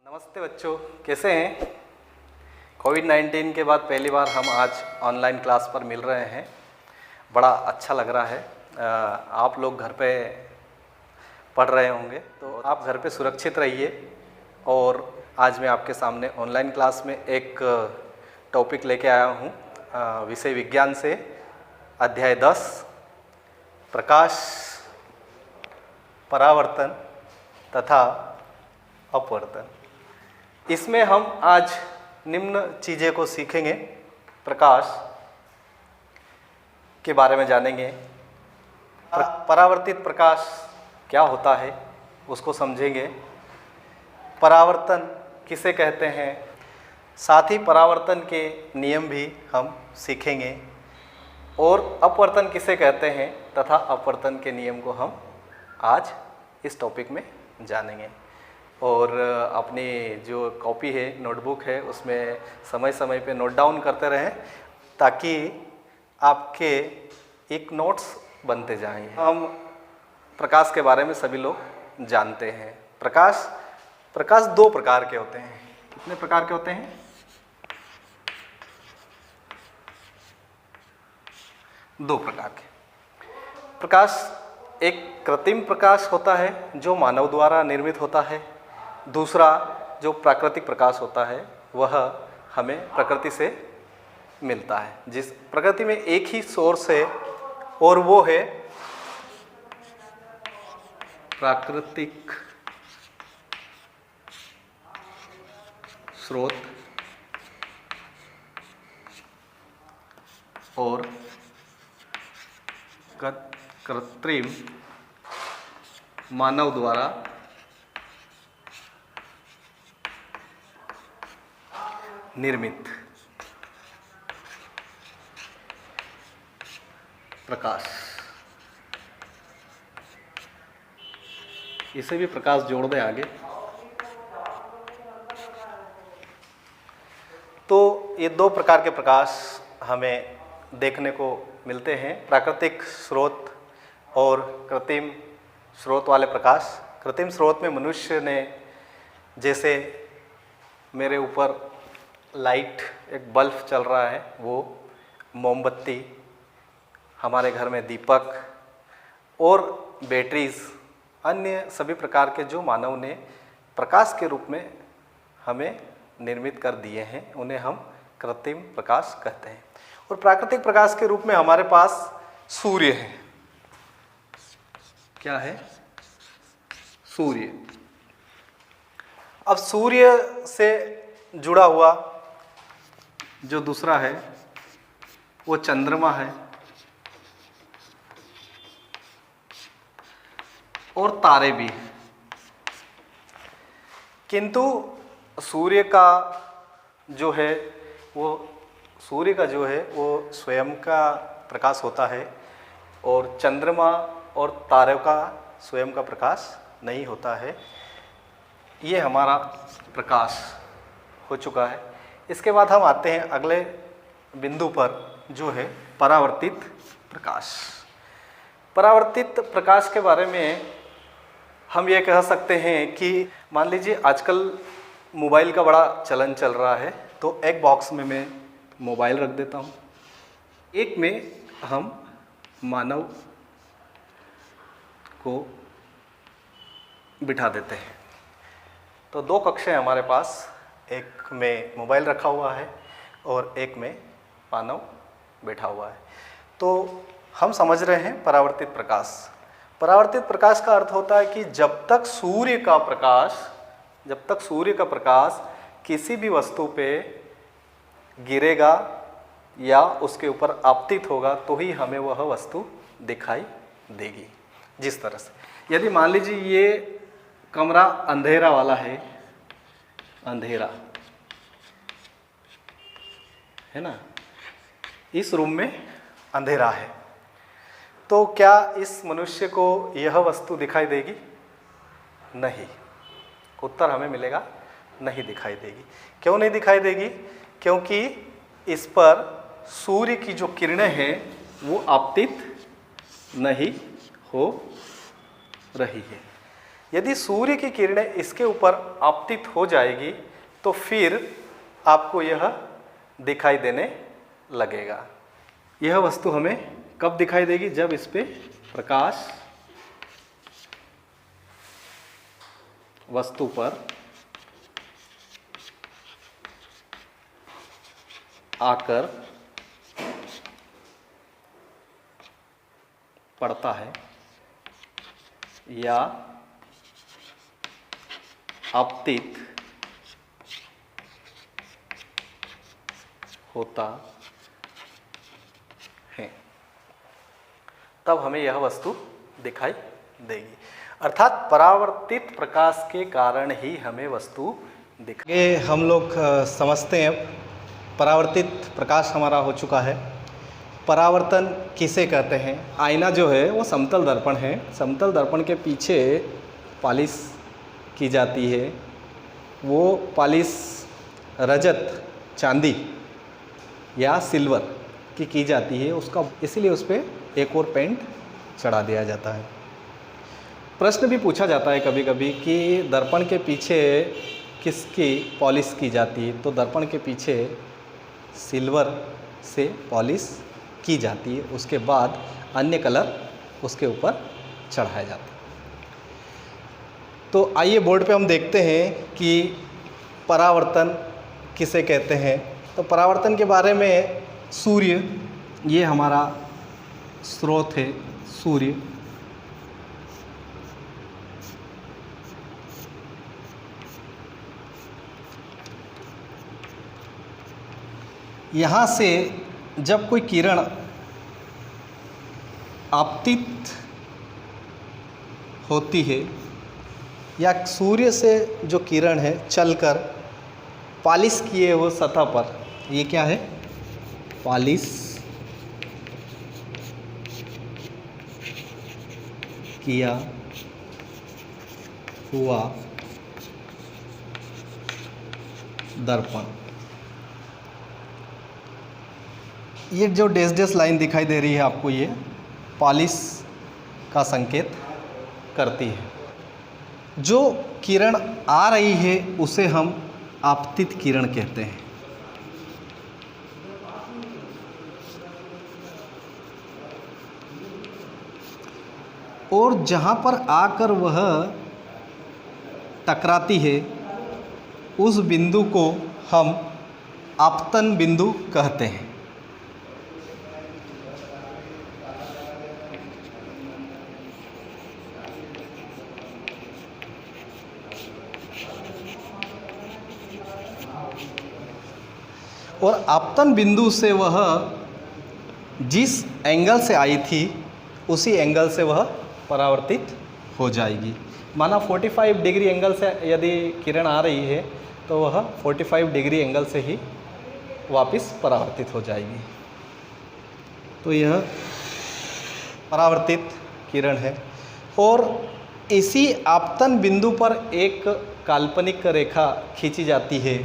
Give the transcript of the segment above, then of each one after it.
नमस्ते बच्चों, कैसे हैं? कोविड-19 के बाद पहली बार हम आज ऑनलाइन क्लास पर मिल रहे हैं। बड़ा अच्छा लग रहा है। आप लोग घर पे पढ़ रहे होंगे तो आप घर पे सुरक्षित रहिए। और आज मैं आपके सामने ऑनलाइन क्लास में एक टॉपिक लेके आया हूँ, विषय विज्ञान से अध्याय 10 प्रकाश, परावर्तन तथा अपवर्तन। इसमें हम आज निम्न चीज़ें को सीखेंगे। प्रकाश के बारे में जानेंगे, परावर्तित प्रकाश क्या होता है उसको समझेंगे, परावर्तन किसे कहते हैं, साथ ही परावर्तन के नियम भी हम सीखेंगे और अपवर्तन किसे कहते हैं तथा अपवर्तन के नियम को हम आज इस टॉपिक में जानेंगे। और अपनी जो कॉपी है, नोटबुक है, उसमें समय समय पे नोट डाउन करते रहें ताकि आपके एक नोट्स बनते जाएं। हम प्रकाश के बारे में सभी लोग जानते हैं। प्रकाश दो प्रकार के होते हैं। कितने प्रकार के होते हैं? दो प्रकार के। प्रकाश एक कृत्रिम प्रकाश होता है जो मानव द्वारा निर्मित होता है। दूसरा जो प्राकृतिक प्रकाश होता है वह हमें प्रकृति से मिलता है। जिस प्रकृति में एक ही सोर्स है और वो है प्राकृतिक स्रोत और कृत्रिम मानव द्वारा निर्मित प्रकाश। इसे भी प्रकाश जोड़ दें आगे। तो ये दो प्रकार के प्रकाश हमें देखने को मिलते हैं, प्राकृतिक स्रोत और कृत्रिम स्रोत वाले प्रकाश। कृत्रिम स्रोत में मनुष्य ने, जैसे मेरे ऊपर लाइट, एक बल्ब चल रहा है, वो मोमबत्ती, हमारे घर में दीपक और बैटरीज, अन्य सभी प्रकार के जो मानव ने प्रकाश के रूप में हमें निर्मित कर दिए हैं, उन्हें हम कृत्रिम प्रकाश कहते हैं। और प्राकृतिक प्रकाश के रूप में हमारे पास सूर्य है। क्या है? सूर्य। अब सूर्य से जुड़ा हुआ जो दूसरा है वो चंद्रमा है और तारे भी हैं। किंतु सूर्य का जो है वो स्वयं का प्रकाश होता है और चंद्रमा और तारों का स्वयं का प्रकाश नहीं होता है। ये हमारा प्रकाश हो चुका है। इसके बाद हम आते हैं अगले बिंदु पर, जो है परावर्तित प्रकाश। परावर्तित प्रकाश के बारे में हम ये कह सकते हैं कि मान लीजिए आजकल मोबाइल का बड़ा चलन चल रहा है, तो एक बॉक्स में मैं मोबाइल रख देता हूँ, एक में हम मानव को बिठा देते हैं। तो दो कक्षे हमारे पास, एक में मोबाइल रखा हुआ है और एक में मानव बैठा हुआ है। तो हम समझ रहे हैं परावर्तित प्रकाश। परावर्तित प्रकाश का अर्थ होता है कि जब तक सूर्य का प्रकाश किसी भी वस्तु पे गिरेगा या उसके ऊपर आपतित होगा तो ही हमें वह वस्तु दिखाई देगी। जिस तरह से, यदि मान लीजिए ये कमरा अंधेरा वाला है, अंधेरा है ना, इस रूम में अंधेरा है, तो क्या इस मनुष्य को यह वस्तु दिखाई देगी? नहीं। उत्तर हमें मिलेगा नहीं दिखाई देगी। क्यों नहीं दिखाई देगी? क्योंकि इस पर सूर्य की जो किरणें हैं वो आपतित नहीं हो रही है। यदि सूर्य की किरणें इसके ऊपर आपतित हो जाएगी तो फिर आपको यह दिखाई देने लगेगा। यह वस्तु हमें कब दिखाई देगी? जब इस पे प्रकाश वस्तु पर आकर पड़ता है या आपतित होता है, तब हमें यह वस्तु दिखाई देगी। अर्थात परावर्तित प्रकाश के कारण ही हमें वस्तु दिखाई। हम लोग समझते हैं परावर्तित प्रकाश हमारा हो चुका है। परावर्तन किसे कहते हैं? आईना जो है वो समतल दर्पण है। समतल दर्पण के पीछे पॉलिश की जाती है। वो पॉलिश रजत, चांदी या सिल्वर की जाती है उसका, इसीलिए उस पर एक और पेंट चढ़ा दिया जाता है। प्रश्न भी पूछा जाता है कभी कभी कि दर्पण के पीछे किसकी पॉलिश की जाती है? तो दर्पण के पीछे सिल्वर से पॉलिश की जाती है, उसके बाद अन्य कलर उसके ऊपर चढ़ाया जाता है। तो आइए बोर्ड पे हम देखते हैं कि परावर्तन किसे कहते हैं। तो परावर्तन के बारे में सूर्य, ये हमारा स्रोत है सूर्य। यहाँ से जब कोई किरण आपतित होती है या सूर्य से जो किरण है चलकर पॉलिश किए हुए सतह पर, ये क्या है? पॉलिश किया हुआ दर्पण। ये जो डैश डैश लाइन दिखाई दे रही है आपको, ये पॉलिश का संकेत करती है। जो किरण आ रही है उसे हम आपतित किरण कहते हैं। और जहाँ पर आकर वह टकराती है उस बिंदु को हम आपतन बिंदु कहते हैं। और आपतन बिंदु से वह जिस एंगल से आई थी उसी एंगल से वह परावर्तित हो जाएगी। माना 45 डिग्री एंगल से यदि किरण आ रही है तो वह 45 डिग्री एंगल से ही वापस परावर्तित हो जाएगी। तो यह परावर्तित किरण है। और इसी आपतन बिंदु पर एक काल्पनिक रेखा खींची जाती है।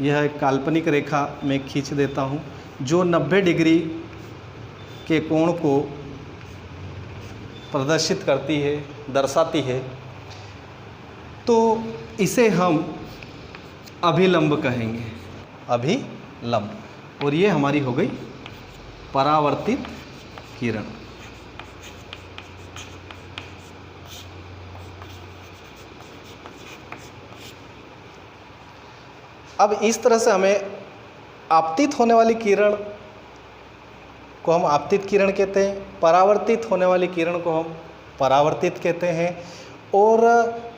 यह एक काल्पनिक रेखा मैं खींच देता हूँ जो 90 डिग्री के कोण को प्रदर्शित करती है, दर्शाती है। तो इसे हम अभिलंब कहेंगे, अभिलंब। और ये हमारी हो गई परावर्तित किरण। अब इस तरह से हमें आपतित होने वाली किरण को हम आपतित किरण कहते हैं, परावर्तित होने वाली किरण को हम परावर्तित कहते हैं। और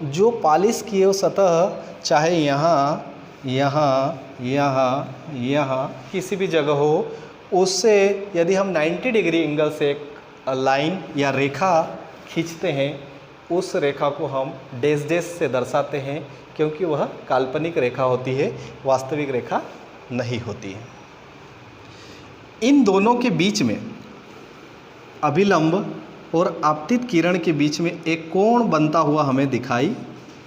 जो पॉलिश किए हुए सतह, चाहे यहाँ, यहाँ, यहाँ, यहाँ किसी भी जगह हो, उससे यदि हम 90 डिग्री एंगल से एक लाइन या रेखा खींचते हैं, उस रेखा को हम डैश डैश से दर्शाते हैं, क्योंकि वह काल्पनिक रेखा होती है, वास्तविक रेखा नहीं होती है। इन दोनों के बीच में, अभिलंब और आपतित किरण के बीच में एक कोण बनता हुआ हमें दिखाई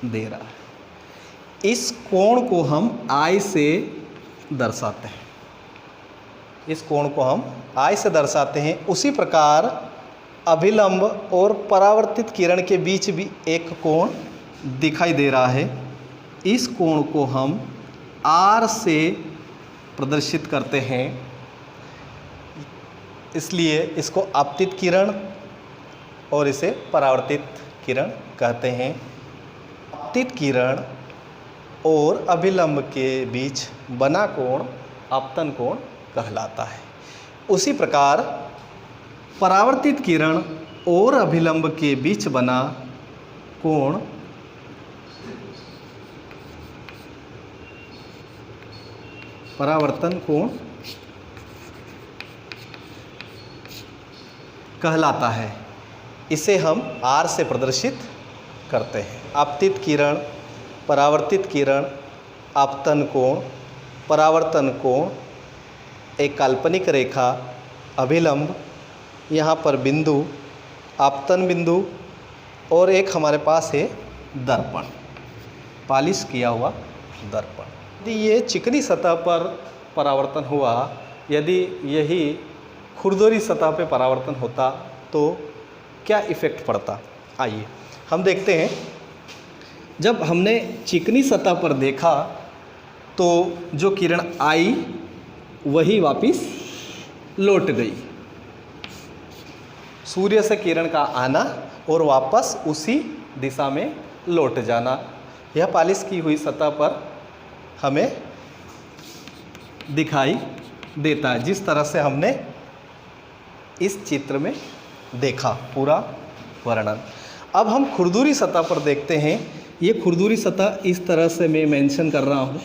दे रहा है। इस कोण को हम आई से दर्शाते हैं। इस कोण को हम आई से दर्शाते हैं। उसी प्रकार अभिलंब और परावर्तित किरण के बीच भी एक कोण दिखाई दे रहा है, इस कोण को हम R से प्रदर्शित करते हैं, इसलिए इसको आपतित किरण और इसे परावर्तित किरण कहते हैं। आपतित किरण और अभिलंब के बीच बना कोण आपतन कोण कहलाता है। उसी प्रकार परावर्तित किरण और अभिलंब के बीच बना कोण परावर्तन कोण कहलाता है। इसे हम R से प्रदर्शित करते हैं। आपतित किरण, परावर्तित किरण, आपतन कोण, परावर्तन कोण, एक काल्पनिक रेखा, अभिलंब, यहाँ पर बिंदु, आपतन बिंदु और एक हमारे पास है दर्पण, पॉलिश किया हुआ दर्पण। यदि ये चिकनी सतह पर परावर्तन हुआ, यदि यही खुरदरी सतह पे परावर्तन होता तो क्या इफ़ेक्ट पड़ता, आइए हम देखते हैं। जब हमने चिकनी सतह पर देखा तो जो किरण आई वही वापस लौट गई। सूर्य से किरण का आना और वापस उसी दिशा में लौट जाना, यह पॉलिश की हुई सतह पर हमें दिखाई देता है, जिस तरह से हमने इस चित्र में देखा पूरा वर्णन। अब हम खुरदुरी सतह पर देखते हैं। ये खुरदुरी सतह इस तरह से मैं मेंशन कर रहा हूँ।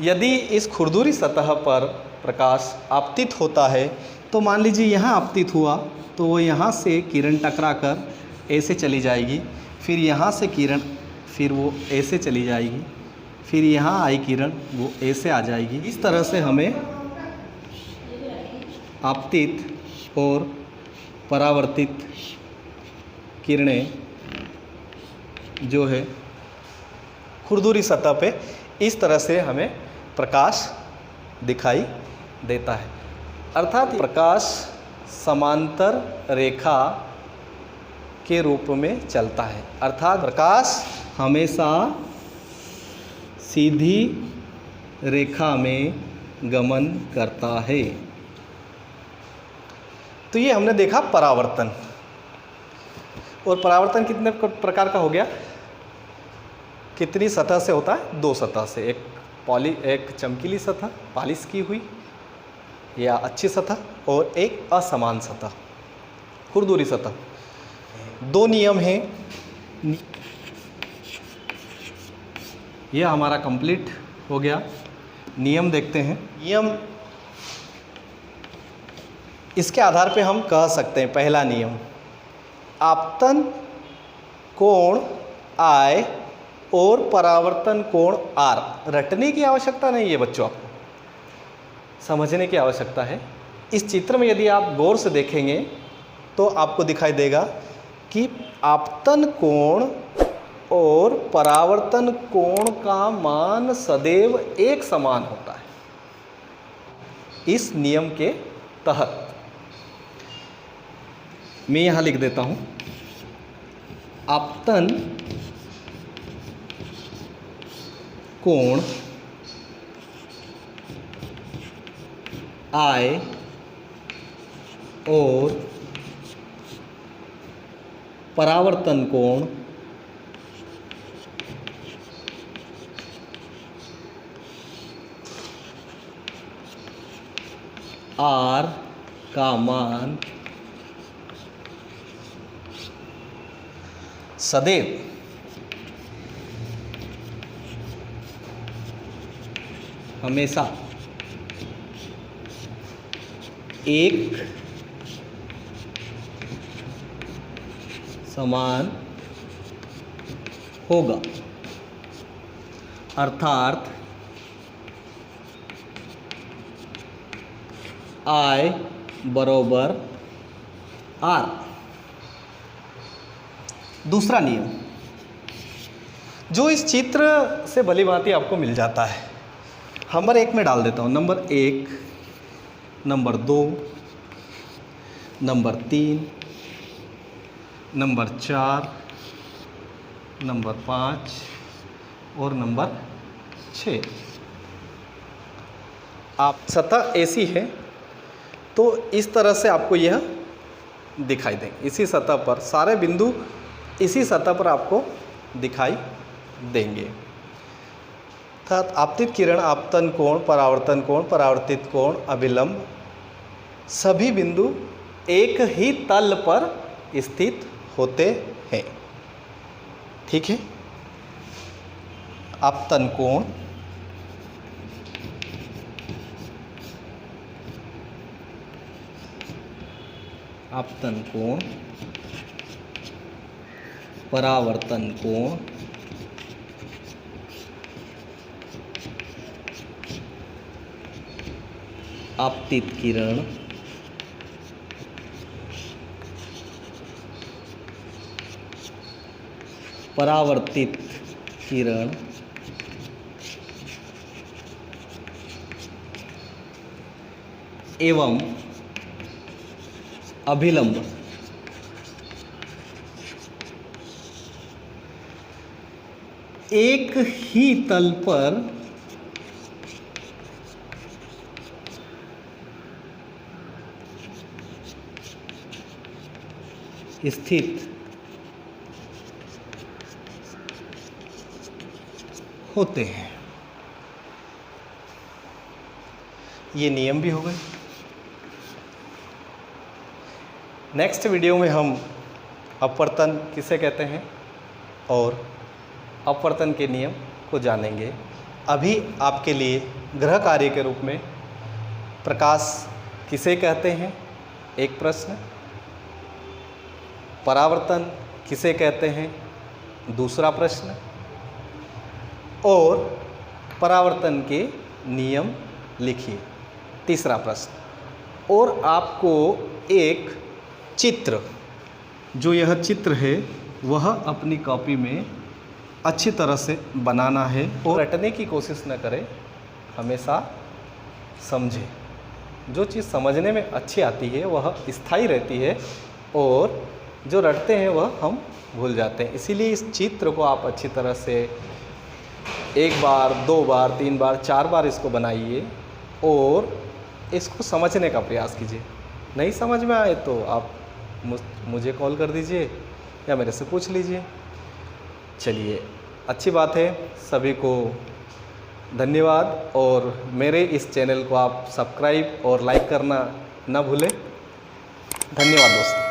यदि इस खुरदुरी सतह पर प्रकाश आपतित होता है तो मान लीजिए यहाँ आपतित हुआ तो वो यहाँ से किरण टकराकर ऐसे चली जाएगी, फिर यहाँ से किरण फिर वो ऐसे चली जाएगी, फिर यहाँ आई किरण वो ऐसे आ जाएगी। इस तरह से हमें आपतित और परावर्तित किरणें जो है खुरदुरी सतह पे इस तरह से हमें प्रकाश दिखाई देता है। अर्थात प्रकाश समांतर रेखा के रूप में चलता है, अर्थात प्रकाश हमेशा सीधी रेखा में गमन करता है। तो ये हमने देखा परावर्तन। और परावर्तन कितने प्रकार का हो गया, कितनी सतह से होता है, दो सतह से, एक चमकीली सतह पॉलिश की हुई या अच्छी सतह और एक असमान सतह खुरदुरी सतह। दो नियम हैं। यह हमारा कंप्लीट हो गया। नियम देखते हैं। नियम इसके आधार पे हम कह सकते हैं, पहला नियम, आपतन कोण I और परावर्तन कोण R। रटने की आवश्यकता नहीं है बच्चों, आपको समझने की आवश्यकता है। इस चित्र में यदि आप गौर से देखेंगे तो आपको दिखाई देगा कि आपतन कोण और परावर्तन कोण का मान सदैव एक समान होता है। इस नियम के तहत मैं यहाँ लिख देता हूँ, आपतन कोण I और परावर्तन कोण R का मान सदैव हमेशा एक समान होगा। अर्थात I बराबर R। दूसरा नियम जो इस चित्र से भली भांति आपको मिल जाता है, नंबर 1 में डाल देता हूँ। Number 1, number 2, number 3, number 4 number 5 और नंबर 6। आप सतह ऐसी है तो इस तरह से आपको यह दिखाई देंगे। इसी सतह पर सारे बिंदु इसी सतह पर आपको दिखाई देंगे। अर्थात आपतित किरण, आपतन कोण, परावर्तन कोण, परावर्तित कोण, अभिलंब सभी बिंदु एक ही तल पर स्थित होते हैं। ठीक है। आपतन कोण, आपतन कोण, परावर्तन कोण, आपतित किरण, परावर्तित किरण, एवं अभिलंब एक ही तल पर स्थित होते हैं। ये नियम भी हो गए। नेक्स्ट वीडियो में हम अपवर्तन किसे कहते हैं और अपवर्तन के नियम को जानेंगे। अभी आपके लिए गृह कार्य के रूप में प्रकाश किसे कहते हैं एक प्रश्न, परावर्तन किसे कहते हैं दूसरा प्रश्न, और परावर्तन के नियम लिखिए तीसरा प्रश्न। और आपको एक चित्र, जो यह चित्र है वह अपनी कॉपी में अच्छी तरह से बनाना है और रटने की कोशिश न करें, हमेशा समझें। जो चीज़ समझने में अच्छी आती है वह स्थायी रहती है और जो रटते हैं वह हम भूल जाते हैं। इसीलिए इस चित्र को आप अच्छी तरह से 1 बार, 2 बार, 3 बार, 4 बार इसको बनाइए और इसको समझने का प्रयास कीजिए। नहीं समझ में आए तो आप मुझे कॉल कर दीजिए या मेरे से पूछ लीजिए। चलिए, अच्छी बात है। सभी को धन्यवाद और मेरे इस चैनल को आप सब्सक्राइब और लाइक करना ना भूलें। धन्यवाद दोस्तों।